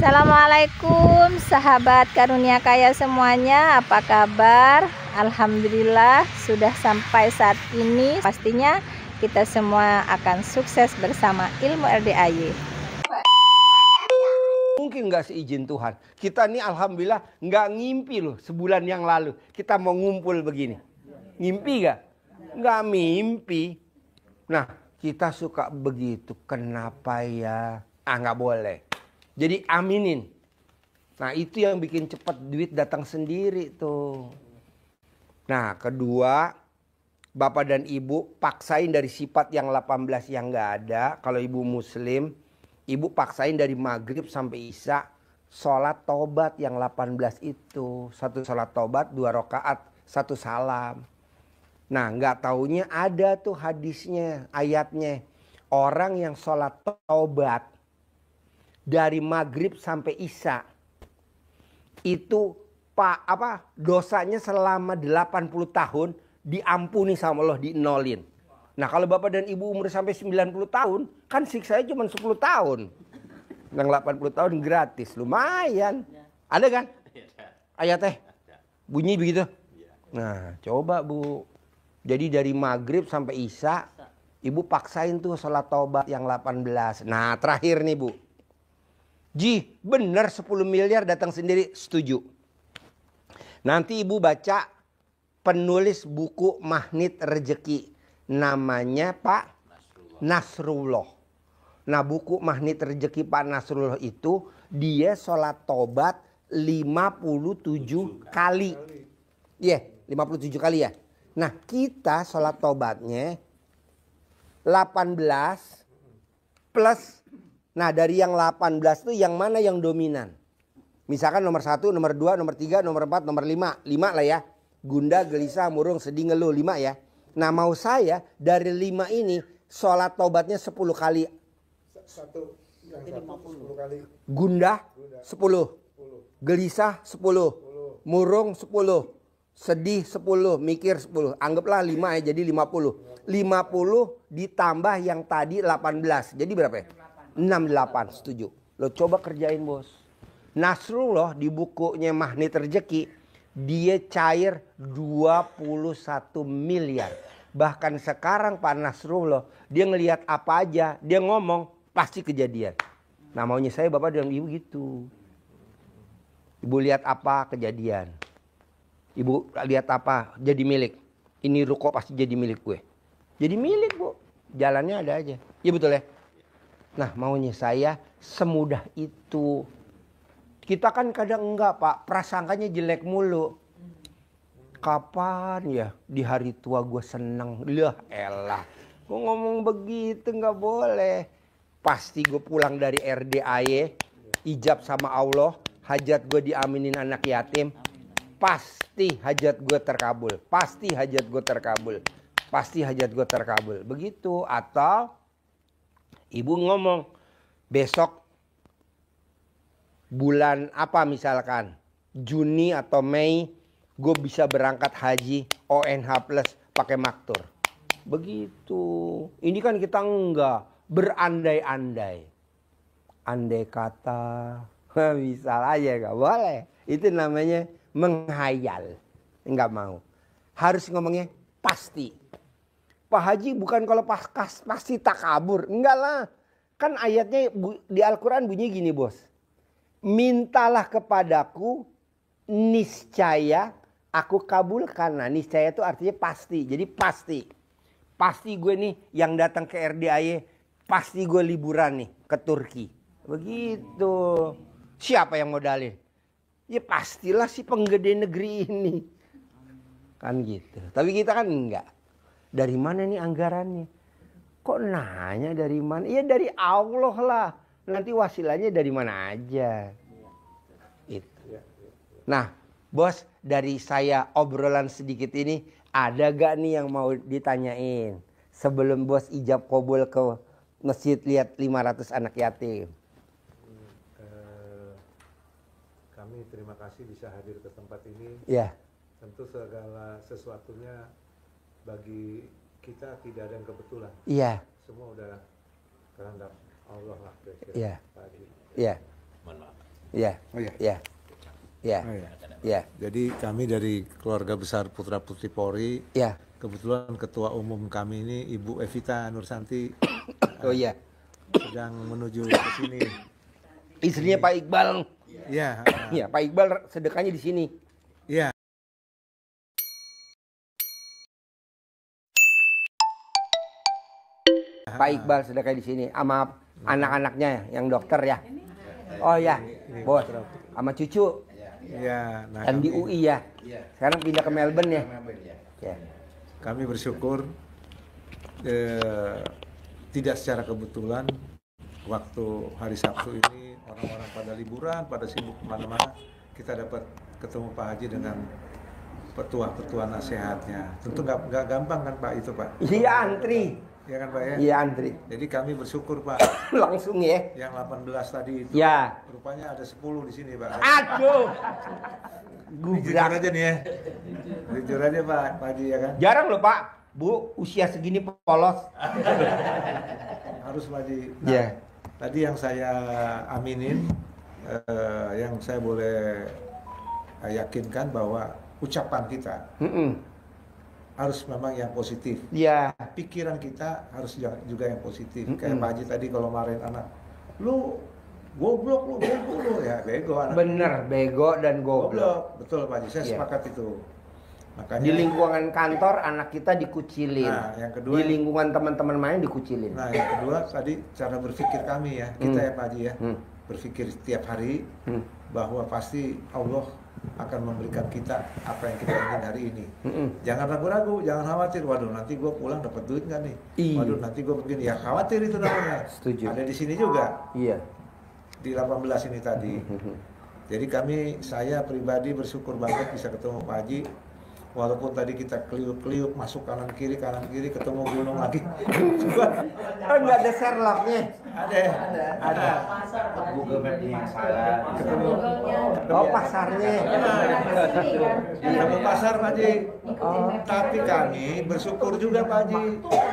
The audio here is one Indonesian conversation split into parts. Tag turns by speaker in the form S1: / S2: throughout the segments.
S1: Assalamualaikum sahabat karunia kaya semuanya, apa kabar? Alhamdulillah sudah sampai saat ini. Pastinya kita semua akan sukses bersama ilmu RDAY.
S2: Mungkin nggak seizin Tuhan. Kita nih alhamdulillah nggak ngimpi loh sebulan yang lalu. Kita mau ngumpul begini. Ngimpi nggak? Nggak mimpi. Nah kita suka begitu. Kenapa ya? Nggak boleh. Jadi aminin. Nah itu yang bikin cepat duit datang sendiri tuh. Nah kedua, Bapak dan Ibu paksain dari sifat yang 18 yang nggak ada. Kalau Ibu Muslim, Ibu paksain dari maghrib sampai isya sholat tobat yang 18 itu. Satu sholat tobat, 2 rakaat, 1 salam. Nah nggak taunya ada tuh hadisnya, ayatnya. Orang yang sholat tobat dari maghrib sampai isya itu dosanya selama 80 tahun diampuni sama Allah, dinolin. Nah kalau Bapak dan Ibu umur sampai 90 tahun kan siksanya cuma 10 tahun. Yang 80 tahun gratis, lumayan. Ada kan ayatnya bunyi begitu? Nah coba Bu, jadi dari maghrib sampai isya Ibu paksain tuh sholat tobat yang 18. Nah terakhir nih Bu, Ji, bener 10 miliar datang sendiri, setuju. Nanti Ibu baca penulis buku Magnet Rezeki. Namanya Pak Nasrullah. Nah buku Magnet Rezeki Pak Nasrullah itu dia sholat tobat 57 kali. Iya, 57 kali ya. Nah kita sholat tobatnya 18 plus. Nah dari yang 18 itu yang mana yang dominan? Misalkan nomor 1, nomor 2, nomor 3, nomor 4, nomor 5. 5 lah ya. Gunda, gelisah, murung, sedih, ngeluh. 5 ya. Nah mau saya dari 5 ini sholat tobatnya 10 kali. 10 kali. Gunda 10. Gelisah 10. Murung 10. Sedih 10. Mikir 10. Anggaplah 5 ya, jadi 50. 50 ditambah yang tadi 18. Jadi berapa ya? 68, setuju. Lo coba kerjain bos. Nasrullah di bukunya Magnet Rezeki dia cair 21 miliar. Bahkan sekarang Pak Nasrullah dia ngelihat apa aja dia ngomong pasti kejadian. Nah maunya saya Bapak dan Ibu gitu. Ibu lihat apa kejadian. Ibu lihat apa jadi milik. Ini ruko pasti jadi milik gue. Jadi milik Bu. Jalannya ada aja. Iya betul ya. Nah maunya saya semudah itu. Kita kan kadang enggak Pak, prasangkanya jelek mulu. Kapan ya di hari tua gue seneng? Lah elah, gue ngomong begitu nggak boleh. Pasti gue pulang dari RDAY, ijab sama Allah, hajat gue diaminin anak yatim. Pasti hajat gue terkabul, pasti hajat gue terkabul, pasti hajat gue terkabul. Begitu. Atau Ibu ngomong besok bulan apa misalkan Juni atau Mei gue bisa berangkat haji ONH plus pakai maktur. Begitu. Ini kan kita enggak berandai-andai. Andai kata bisa aja nggak boleh. Itu namanya menghayal. Enggak mau. Harus ngomongnya pasti. Pak Haji bukan kalau pasti takabur. Enggak lah. Kan ayatnya di Al-Quran bunyi gini bos. Mintalah kepadaku niscaya aku kabulkan. Nah niscaya itu artinya pasti. Jadi pasti. Pasti gue nih yang datang ke RDAY. Pasti gue liburan nih ke Turki. Begitu. Siapa yang modalin? Ya pastilah si penggede negeri ini. Kan gitu. Tapi kita kan enggak. Dari mana nih anggarannya? Kok nanya dari mana? Ya dari Allah lah. Nanti wasilahnya dari mana aja. Itu. Nah, bos, dari saya obrolan sedikit ini, ada gak nih yang mau ditanyain? Sebelum bos ijab kabul ke masjid lihat 500 anak yatim.
S3: Kami terima kasih bisa hadir ke tempat ini.
S2: Ya.
S3: Tentu segala sesuatunya bagi kita tidak ada yang kebetulan.
S2: Iya.
S3: Semua udah kehendak Allah lah kira-kira.
S2: Iya.
S3: Tadi.
S2: Iya.
S4: Mohon maaf.
S2: Iya.
S3: Oh iya.
S2: Iya. Iya.
S3: Oh, iya.
S2: Iya.
S3: Jadi kami dari keluarga besar Putra Putri Polri,
S2: Iya.
S3: kebetulan ketua umum kami ini Ibu Evita Nursanti
S2: Oh iya.
S3: sedang menuju ke sini.
S2: Istrinya Pak Iqbal.
S3: Iya.
S2: Iya, Pak Iqbal sedekahnya di sini.
S3: Iya.
S2: Pak Iqbal sedekah di sini sama anak-anaknya yang dokter ya. Oh ya, bos, sama cucu
S3: Iya. Nah,
S2: yang di
S3: kami-
S2: UI ya. Sekarang pindah ke Melbourne ya. Ya.
S3: Kami bersyukur tidak secara kebetulan waktu hari Sabtu ini orang-orang pada liburan, pada sibuk kemana-mana, kita dapat ketemu Pak Haji dengan petua-petua nasihatnya. Tentu nggak gampang kan Pak itu Pak?
S2: Iya antri.
S3: Ya kan Pak ya?
S2: Iya antri.
S3: Jadi kami bersyukur Pak,
S2: Langsung ya.
S3: yang 18 tadi itu
S2: Ya.
S3: rupanya ada 10 di sini Pak.
S2: Aduh.
S3: Jujur
S2: Gubrak.
S3: aja nih ya. Jujur aja Pak Haji ya kan?
S2: Jarang loh Pak. Bu, usia segini polos.
S3: Harus Pak Haji. Nah,
S2: Iya.
S3: tadi yang saya aminin, yang saya boleh yakinkan bahwa ucapan kita harus memang yang positif.
S2: Iya.
S3: Pikiran kita harus juga yang positif. Kayak Pak Haji tadi kalau marahin anak, lu goblok, lu bego lu, ya bego anak.
S2: Bener, bego dan goblok.
S3: Goblok, betul Pak Haji. Saya
S2: Iya.
S3: sepakat itu. Makanya
S2: Di lingkungan kantor anak kita dikucilin.
S3: Nah, yang kedua-
S2: Di lingkungan teman-teman main dikucilin.
S3: Nah, yang kedua tadi cara berpikir kami ya, kita ya Pak Haji ya, berpikir setiap hari bahwa pasti Allah akan memberikan kita apa yang kita ingin hari ini. Jangan ragu-ragu, jangan khawatir. Waduh, nanti gue pulang dapat duit nggak nih?
S2: Iya.
S3: Waduh, nanti gue begini. Ya khawatir itu namanya.
S2: Setuju.
S3: Ada di sini juga
S2: Iya.
S3: di 18 ini tadi. Jadi saya pribadi bersyukur banget bisa ketemu Pak Haji. Walaupun tadi kita keliuk-keliuk masuk kanan kiri ketemu gunung lagi. Coba
S2: Oh, nggak ada Sherlocknya.
S3: ada.
S4: Google Map yang salah.
S3: Ketemu.
S2: Oh, pasarnya.
S3: Ketemu pasar Pak Haji. Tapi kami bersyukur juga Pak Haji.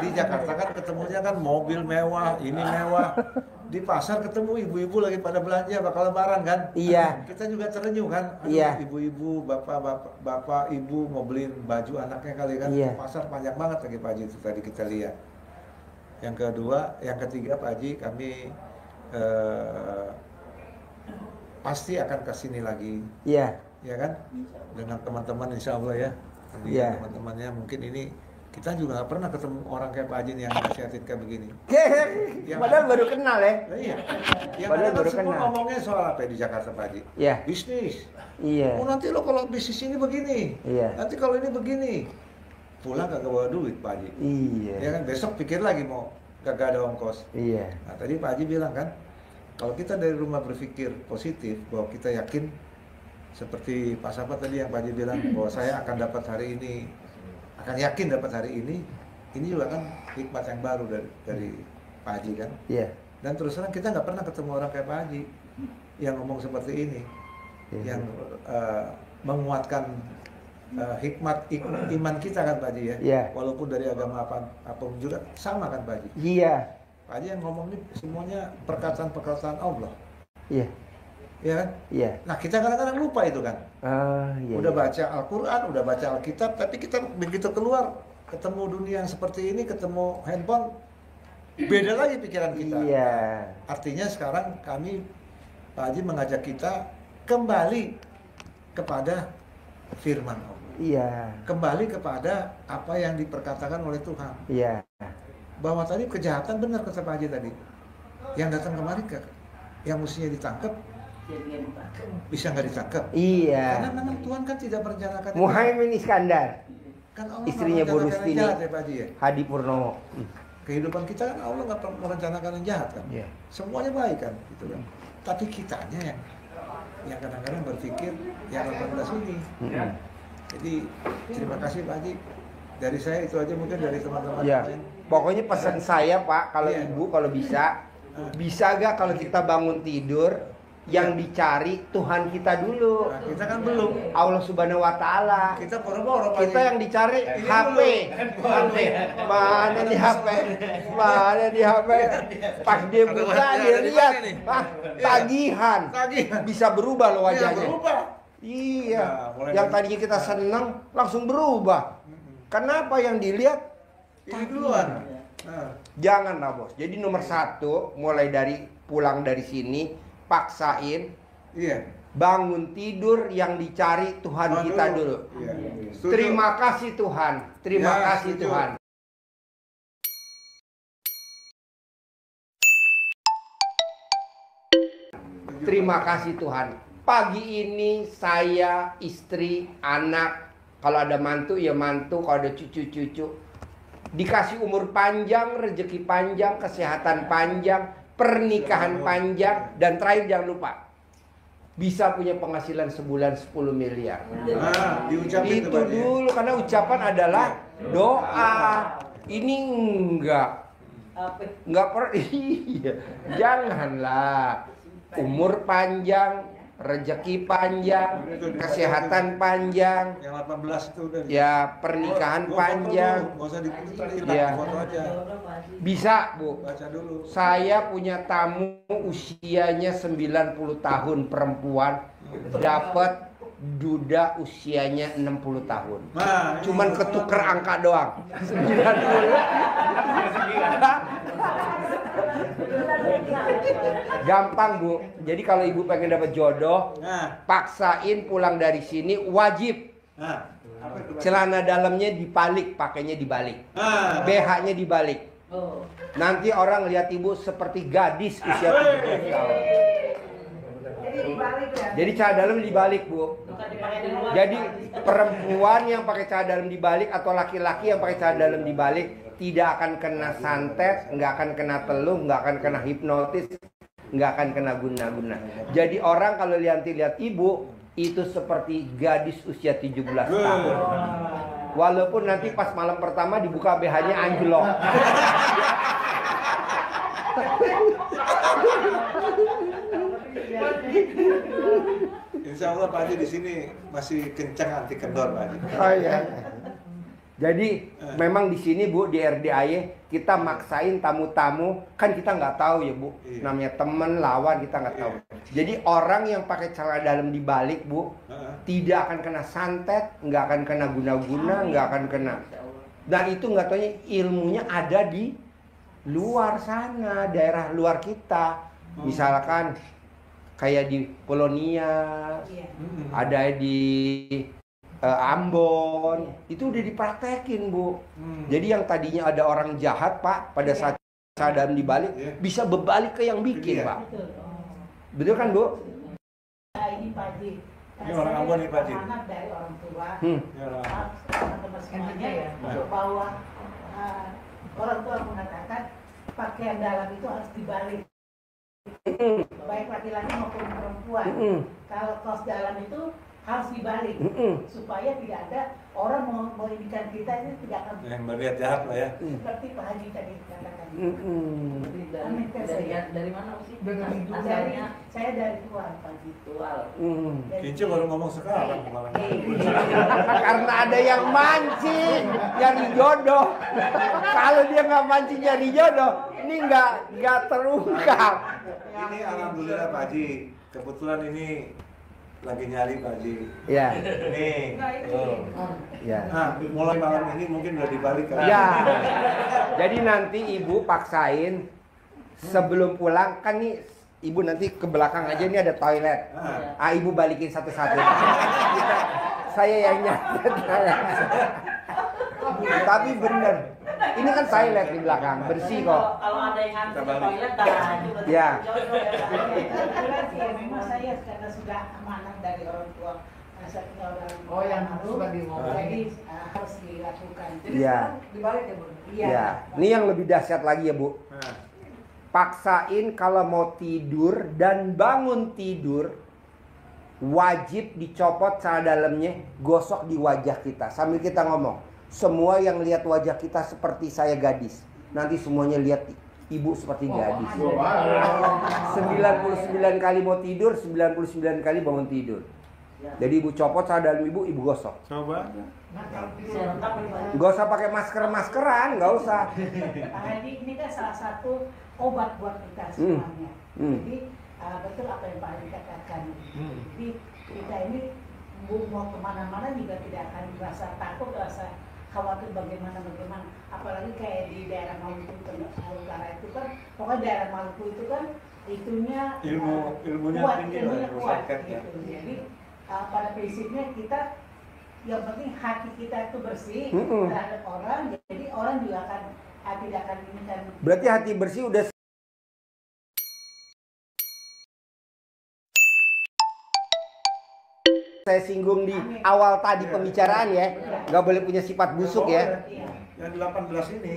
S3: Di Jakarta kan ketemunya kan mobil mewah, ini mewah. Di pasar ketemu ibu-ibu lagi pada belanja bakal lebaran kan?
S2: Iya.
S3: Kita juga terenyuh kan? Aduh,
S2: Iya.
S3: Ibu-ibu, bapak, ibu mau beliin baju anaknya kali kan?
S2: Iya.
S3: Pasar panjang banget lagi Pak Haji itu tadi kita lihat. Yang ketiga Pak Haji kami pasti akan ke sini lagi,
S2: Iya.
S3: ya kan? Dengan teman-teman insya Allah ya.
S2: Iya.
S3: Teman-temannya mungkin ini kita juga nggak pernah ketemu orang kayak Pak Haji yang nasihatin kayak begini.
S2: Padahal baru kenal ya.
S3: Nah, iya. Yang
S2: Padahal
S3: ada
S2: baru
S3: semua
S2: kenal.
S3: ngomongnya soal apa ya di Jakarta Pak Haji?
S2: Iya.
S3: Bisnis.
S2: Iya.
S3: Oh nanti lo kalau bisnis ini begini.
S2: Iya.
S3: Nanti kalau ini begini. Pulang kagak bawa duit Pak Haji.
S2: Iya.
S3: Ya kan besok pikir lagi mau kagak ada ongkos.
S2: Iya.
S3: Nah tadi Pak Haji bilang kan, kalau kita dari rumah berpikir positif bahwa kita yakin seperti Pak Sahabat tadi yang Pak Haji bilang bahwa saya akan dapat hari ini, akan yakin dapat hari ini juga kan hikmat yang baru dari Pak Haji kan.
S2: Iya.
S3: Dan terus terang kita nggak pernah ketemu orang kayak Pak Haji yang ngomong seperti ini, yang menguatkan hikmat iman kita kan Pak Haji ya.
S2: Iya.
S3: Walaupun dari agama apapun juga sama kan Pak Haji.
S2: Iya.
S3: Pak Haji yang ngomong ini semuanya perkataan-perkataan Allah,
S2: Iya.
S3: ya kan?
S2: Iya.
S3: Nah kita kadang-kadang lupa itu kan.
S2: Iya.
S3: Udah baca Al-Quran, udah baca Alkitab, tapi kita begitu keluar ketemu dunia yang seperti ini, ketemu handphone, beda lagi pikiran kita.
S2: Iya.
S3: Artinya sekarang kami, Pak Haji mengajak kita kembali kepada firman Allah.
S2: Iya.
S3: Kembali kepada apa yang diperkatakan oleh Tuhan.
S2: Iya.
S3: Bahwa tadi kejahatan benar kata Pak Haji tadi. Yang datang kemari, yang mestinya ditangkap, bisa nggak ditangkap.
S2: Iya.
S3: Karena memang Tuhan kan tidak merencanakan.
S2: Muhaimin Iskandar,
S3: Kan Allah
S2: istrinya
S3: nggak
S2: Bu
S3: merencanakan
S2: Rustini.
S3: yang jahat ya Pak Haji ya.
S2: Hadi Purnomo.
S3: Kehidupan kita kan Allah nggak merencanakan yang jahat kan.
S2: Iya.
S3: Semuanya baik kan, gitu kan. Tapi kitanya yang kadang-kadang berpikir yang 18 ini. Jadi terima kasih Pak Haji. Dari saya itu aja mungkin dari teman-teman
S2: Ya,
S3: lain.
S2: pokoknya pesan saya Pak, kalau
S3: Iya.
S2: Ibu kalau bisa gak kalau kita bangun tidur Yang dicari Tuhan kita dulu.
S3: Nah, kita kan belum.
S2: Allah Subhanahu wa Ta'ala.
S3: Kita boro-boro
S2: Kita yang dicari HP. Mana di HP? Mana di HP? Pas dia buka dia lihat, tagihan. Bisa berubah loh wajahnya. Iya. Yang tadinya kita senang langsung berubah. Kenapa yang dilihat?
S3: Ini duluan.
S2: Janganlah bos. Jadi nomor satu, mulai dari pulang dari sini, paksain.
S3: Iya.
S2: Bangun tidur yang dicari Tuhan kita dulu.
S3: Iya.
S2: Terima kasih Tuhan. Terima kasih
S3: setuju.
S2: Tuhan. Terima kasih Tuhan. Pagi ini saya, istri, anak, kalau ada mantu ya mantu, kalau ada cucu-cucu, dikasih umur panjang, rezeki panjang, kesehatan panjang, pernikahan panjang, dan terakhir jangan lupa bisa punya penghasilan sebulan 10 miliar.
S3: Diucapin
S2: Itu dulu, karena ucapan adalah doa. Ini enggak pernah. Iya, janganlah. Umur panjang, rezeki panjang, kesehatan panjang,
S3: yang 18 itu udah.
S2: ya pernikahan panjang.
S3: Enggak usah diputar,
S2: Ya.
S3: foto aja.
S2: Bisa, Bu.
S3: Baca dulu.
S2: Saya punya tamu usianya 90 tahun perempuan, dapat duda usianya 60 tahun.
S3: Nah,
S2: Cuman ketuker angka doang. 90. Gampang, Bu. Jadi kalau ibu pengen dapat jodoh, paksain pulang dari sini wajib. Celana dalamnya dibalik, pakainya dibalik. BH-nya dibalik. Nanti orang lihat ibu seperti gadis usia 17 tahun. Jadi celana dalam dibalik, Bu. Jadi perempuan yang pakai celana dalam dibalik atau laki-laki yang pakai celana dalam dibalik tidak akan kena santet, nggak akan kena teluh, nggak akan kena hipnotis, nggak akan kena guna-guna. Jadi orang kalau lihat ibu itu seperti gadis usia 17 tahun. Walaupun nanti pas malam pertama dibuka BH-nya anjlok.
S3: Insya Allah Pak Haji di sini masih kencang anti kendor Pak Haji.
S2: Oh iya. Jadi memang di sini Bu, di RDAY kita maksain tamu-tamu, kan kita nggak tahu ya Bu, namanya temen lawan kita nggak tahu. Jadi orang yang pakai celana dalam dibalik Bu, tidak akan kena santet, nggak akan kena guna-guna, nggak akan kena. Dan itu nggak taunya ilmunya ada di luar sana, daerah luar kita. Misalkan kayak di Polonia, ada di Ambon, itu udah dipraktekin Bu. Jadi yang tadinya ada orang jahat Pak, pada saat sadam dibalik, bisa berbalik ke yang bikin Pak. Betul kan Bu?
S5: Ini Pak Haji.
S3: Ini orang Ambon nih Pak Haji.
S5: Anak dari orang tua, teman-teman semuanya bahwa orang tua mengatakan pakaian dalam itu harus dibalik. Baik laki-laki maupun perempuan. Kalau kaos dalam itu harus dibalik supaya tidak ada orang mengindikan kita ini tidak akan
S3: Yang berniat jahat lah ya.
S5: seperti Pak Haji tadi katakan.
S6: Dari mana sih?
S5: Asalnya saya dari Tual Pak Haji.
S6: Tual.
S3: Kinci baru ngomong sekarang kemarin.
S2: Karena ada yang mancing nyari jodoh. Kalau dia nggak mancing nyari jodoh, ini nggak terungkap.
S3: Ini alhamdulillah Pak Haji. Kebetulan ini lagi nyari Pak Haji.
S2: Ya.
S3: Nih.
S2: Ya.
S3: Nah, mulai malam ini mungkin udah dibalik kan?
S2: Ya. Jadi nanti ibu paksain sebelum pulang, kan nih ibu nanti ke belakang aja, ini ada toilet. Ibu balikin satu-satu. Saya yang nyatet. Tapi bener. Ini kan toilet di belakang, bersih kok.
S6: Kalau ada yang ngantri ke toilet dah juga.
S2: Ya.
S5: Memang saya karena sudah amanah dari orang tua.
S6: Oh, yang sudah
S5: diomong. Jadi harus dilakukan.
S2: Iya.
S5: Dibalik ya Bu.
S2: Ya. Ini yang lebih dahsyat lagi ya Bu. Paksain kalau mau tidur dan bangun tidur, wajib dicopot celana dalamnya, gosok di wajah kita sambil kita ngomong. Semua yang lihat wajah kita seperti saya gadis, nanti semuanya lihat ibu seperti gadis. 99 kali mau tidur, 99 kali bangun tidur. Jadi ibu copot sandal ibu gosok.
S3: Coba.
S2: Gak usah pakai maskeran, nggak usah.
S5: Pak Hadi, ini kan salah satu obat buat kita semuanya. Jadi betul apa yang Pak Hadi katakan. Jadi kita ini mau kemana-mana juga tidak akan merasa takut, rasa khawatir bagaimana. Apalagi kayak di daerah Maluku Utara itu kan, pokoknya daerah Maluku itu kan itunya
S3: ilmunya
S5: kuat,
S3: tinggi
S5: ilmunya
S3: lah,
S5: kuat
S3: masyarakat,
S5: gitu. Jadi pada prinsipnya kita yang penting hati kita itu bersih terhadap orang, jadi orang juga akan tidak akan ini kan.
S2: Berarti hati bersih udah. Saya singgung di awal tadi pembicaraan ya, nggak boleh punya sifat busuk ya.
S3: Yang 18 ini.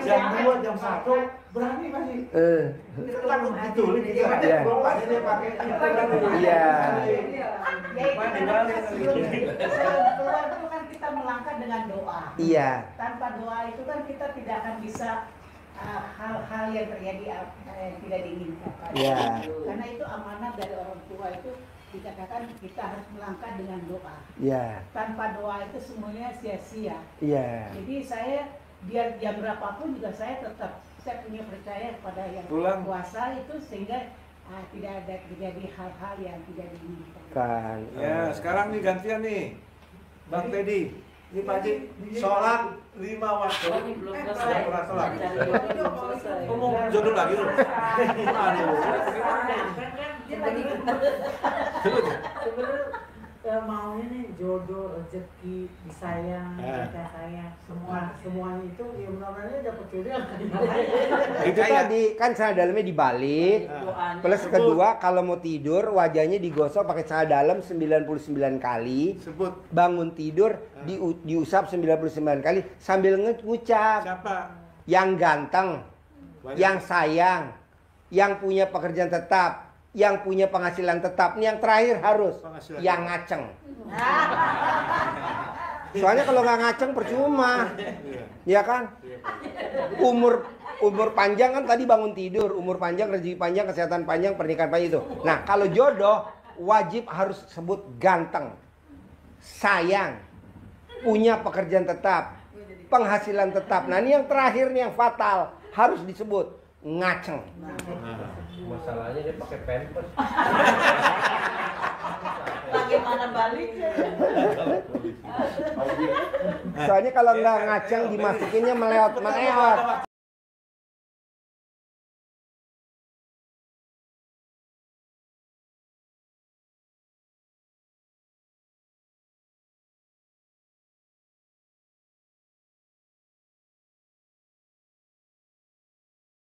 S3: Jam 2, jam 1 berani masih. Kita takut ditulis gitu. Bapaknya dia pakai.
S2: Iya.
S5: Sebelum keluar itu kan kita melangkah dengan doa.
S2: Iya.
S5: Tanpa doa itu kan kita tidak akan bisa hal-hal yang terjadi yang tidak diinginkan.
S2: Iya.
S5: Karena itu amanat dari orang tua itu dikatakan kita harus melangkah dengan doa.
S2: Iya.
S5: Tanpa doa itu semuanya sia-sia.
S2: Iya.
S5: Jadi saya biar jam berapapun juga saya tetap punya percaya kepada yang kuasa itu sehingga tidak ada terjadi hal-hal yang tidak diinginkan.
S2: Kan.
S3: Ya, sekarang nih gantian nih. Bang Teddy, ini Pak Haji sholat 5 waktu.
S6: Belum selesai.
S3: Pernah sholat.
S6: Belum selesai.
S3: Ngomong jodoh lagi lu. Aduh.
S7: Sebenarnya maunya nih jodoh, rezeki, disayang, cinta sayang, semuanya itu ya mudah-mudahan dapat jodoh yang
S2: Itu tadi kan celana dalamnya dibalik. Plus kedua kalau mau tidur wajahnya digosok pakai celana dalam 99 kali.
S3: Sebut.
S2: Bangun tidur diusap 99 kali sambil ngucap.
S3: Siapa?
S2: Yang ganteng, yang sayang, yang punya pekerjaan tetap, yang punya penghasilan tetap. Ini yang terakhir harus yang ngaceng. Soalnya kalau nggak ngaceng percuma, ya kan? Umur panjang kan tadi bangun tidur, umur panjang, rezeki panjang, kesehatan panjang, pernikahan panjang itu. Nah kalau jodoh wajib harus sebut ganteng, sayang, punya pekerjaan tetap, penghasilan tetap. Nah ini yang terakhir nih yang fatal harus disebut ngaceng.
S4: Masalahnya dia pakai pampers.
S6: Bagaimana baliknya?
S2: Soalnya kalau nggak ngaceng dimasukinnya melewat.